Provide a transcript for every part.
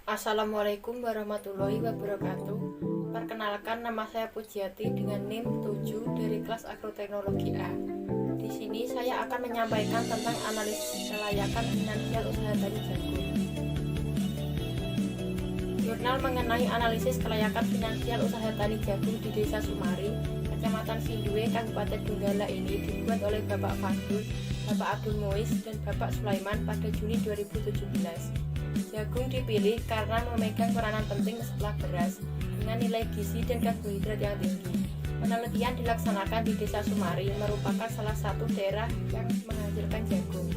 Assalamualaikum warahmatullahi wabarakatuh. Perkenalkan, nama saya Pujiati dengan NIM 7 dari kelas Agroteknologi A. Di sini saya akan menyampaikan tentang analisis kelayakan finansial usaha tani jagung. Jurnal mengenai analisis kelayakan finansial usaha tani jagung di Desa Sumari, Kecamatan Sindue, Kabupaten Donggala ini dibuat oleh Bapak Fadul, Bapak Abdul Muiz, dan Bapak Sulaiman pada Juni 2017. Jagung dipilih karena memegang peranan penting setelah beras dengan nilai gizi dan karbohidrat yang tinggi. Penelitian dilaksanakan di Desa Sumari, merupakan salah satu daerah yang menghasilkan jagung.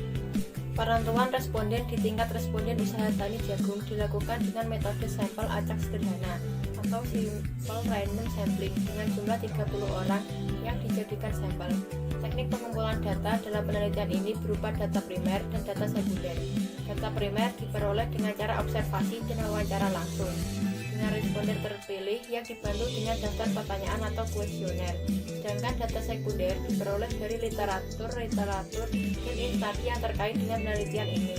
Penentuan responden di tingkat responden usaha tani jagung dilakukan dengan metode sampel acak sederhana atau simple random sampling dengan jumlah 30 orang yang dijadikan sampel. Teknik pengumpulan data dalam penelitian ini berupa data primer dan data sekunder. Data primer diperoleh dengan cara observasi dan wawancara langsung dengan responden terpilih yang dibantu dengan daftar pertanyaan atau kuesioner. Sedangkan data sekunder diperoleh dari literatur dan instansi yang terkait dengan penelitian ini.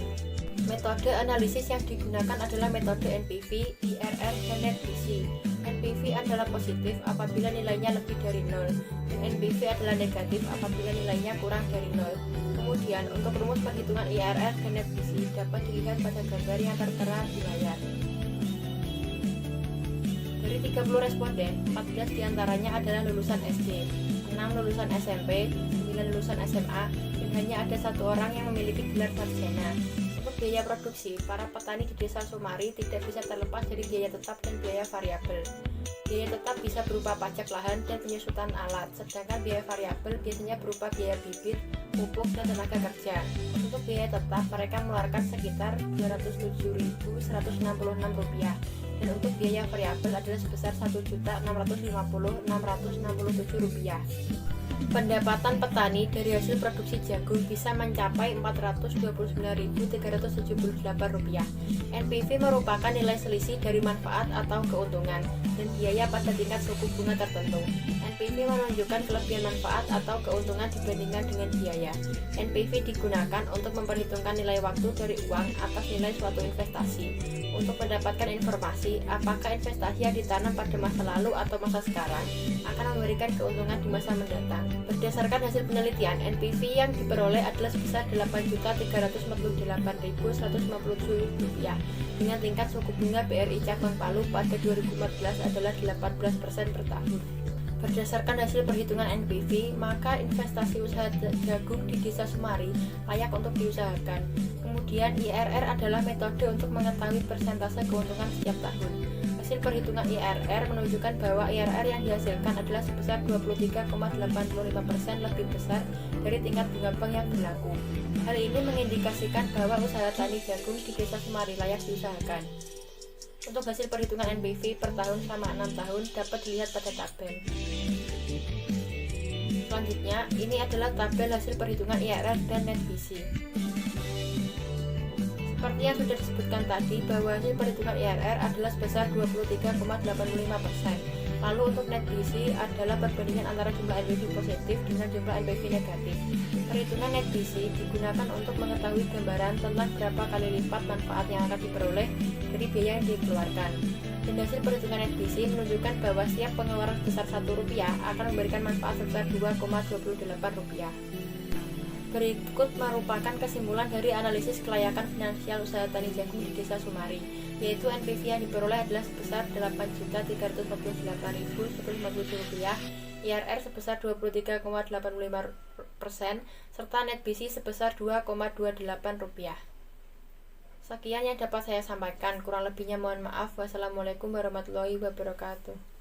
Metode analisis yang digunakan adalah metode NPV, IRR, dan NetBC. NPV adalah positif apabila nilainya lebih dari 0, dan NPV adalah negatif apabila nilainya kurang dari 0. Kemudian, untuk rumus perhitungan IRR dan NetBC dapat dilihat pada gambar yang tertera di layar. Dari 30 responden, 14 diantaranya adalah lulusan SD, 6 lulusan SMP, 9 lulusan SMA, dan hanya ada 1 orang yang memiliki gelar sarjana. Untuk biaya produksi, para petani di Desa Sumari tidak bisa terlepas dari biaya tetap dan biaya variabel. Biaya tetap bisa berupa pajak lahan dan penyusutan alat, sedangkan biaya variabel biasanya berupa biaya bibit, pupuk, dan tenaga kerja. Untuk biaya tetap, mereka mengeluarkan sekitar Rp207.166, dan untuk biaya variabel adalah sebesar Rp1.650.667. Pendapatan petani dari hasil produksi jagung bisa mencapai Rp429.378. NPV merupakan nilai selisih dari manfaat atau keuntungan dan biaya pada tingkat suku bunga tertentu. NPV menunjukkan kelebihan manfaat atau keuntungan dibandingkan dengan biaya. NPV digunakan untuk memperhitungkan nilai waktu dari uang atas nilai suatu investasi. Untuk mendapatkan informasi apakah investasi yang ditanam pada masa lalu atau masa sekarang akan memberikan keuntungan di masa mendatang. Berdasarkan hasil penelitian, NPV yang diperoleh adalah sebesar Rp8.348.157 dengan tingkat suku bunga BRI Cabang Palu pada 2014 adalah 18% per tahun. Berdasarkan hasil perhitungan NPV, maka investasi usaha jagung di Desa Sumari layak untuk diusahakan. Kemudian IRR adalah metode untuk mengetahui persentase keuntungan setiap tahun. Hasil perhitungan IRR menunjukkan bahwa IRR yang dihasilkan adalah sebesar 23,85% lebih besar dari tingkat bunga bank yang berlaku. Hal ini mengindikasikan bahwa usaha tani jagung di Desa Sumari layak diusahakan. Untuk hasil perhitungan NPV per tahun selama 6 tahun dapat dilihat pada tabel. Selanjutnya, ini adalah tabel hasil perhitungan IRR dan NetBC. Seperti yang sudah disebutkan tadi, bahwa hasil perhitungan IRR adalah sebesar 23,85%. Lalu untuk NetBC adalah perbandingan antara jumlah NPV positif dengan jumlah NPV negatif. Perhitungan NetBC digunakan untuk mengetahui gambaran tentang berapa kali lipat manfaat yang akan diperoleh dari biaya yang dikeluarkan. Dan hasil perhitungan NetBC menunjukkan bahwa setiap pengeluaran sebesar Rp1 akan memberikan manfaat sebesar Rp2,28. Berikut merupakan kesimpulan dari analisis kelayakan finansial usaha tani jagung di Desa Sumari, yaitu NPV yang diperoleh adalah sebesar Rp8.347.157, IRR sebesar 23,85%, serta NetBC sebesar Rp2,28. Sekian yang dapat saya sampaikan, kurang lebihnya mohon maaf. Wassalamualaikum warahmatullahi wabarakatuh.